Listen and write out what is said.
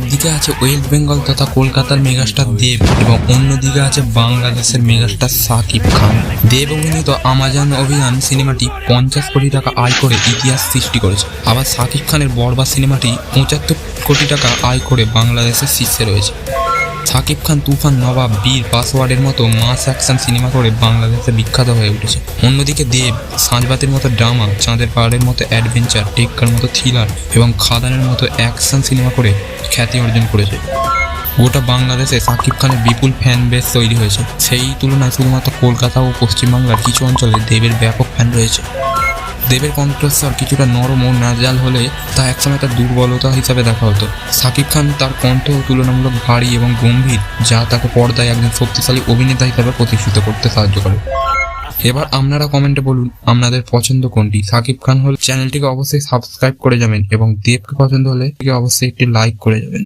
একদিকে আছে ওয়েস্ট বেঙ্গল তথা কলকাতার মেগাস্টার দেব এবং অন্যদিকে আছে বাংলাদেশের মেগাস্টার শাকিব খান। দেব অভিনীত আমাজন অভিযান সিনেমাটি 50 কোটি টাকা আয় করে ইতিহাস সৃষ্টি করেছে। আবার শাকিব খানের বরবাদ সিনেমাটি 75 কোটি টাকা আয় করে বাংলাদেশের শীর্ষে রয়েছে। শাকিব খান তুফান, নবাব, বীর, পাসওয়ার্ডের মতো মাস অ্যাকশন সিনেমা করে বাংলাদেশে বিখ্যাত হয়ে উঠেছে। অন্যদিকে দেব সাঁঝবাতির মতো ড্রামা, চাঁদের পাহাড়ের মতো অ্যাডভেঞ্চার, টেক্কার মতো থ্রিলার এবং খাদানের মতো অ্যাকশন সিনেমা করে খ্যাতি অর্জন করেছে। গোটা বাংলাদেশে শাকিব খানের বিপুল ফ্যান বেস তৈরি হয়েছে। সেই তুলনায় শুধুমাত্র কলকাতা ও পশ্চিমবাংলার কিছু অঞ্চলে দেবের ব্যাপক ফ্যান রয়েছে। দেবের কণ্ঠস্বর কিছুটা নরম ও নাজাল হলে তা একসময় তার দুর্বলতা হিসাবে দেখা হতো। শাকিব খান তার কণ্ঠ তুলনামূলক ভারী এবং গম্ভীর, যা তাকে পর্দায় একজন শক্তিশালী অভিনেতা হিসাবে প্রতিষ্ঠিত করতে সাহায্য করে। এবার আপনারা কমেন্টে বলুন আপনাদের পছন্দ কোনটি। শাকিব খান হলে চ্যানেলটিকে অবশ্যই সাবস্ক্রাইব করে যাবেন এবং দেবকে পছন্দ হলে অবশ্যই একটি লাইক করে যাবেন।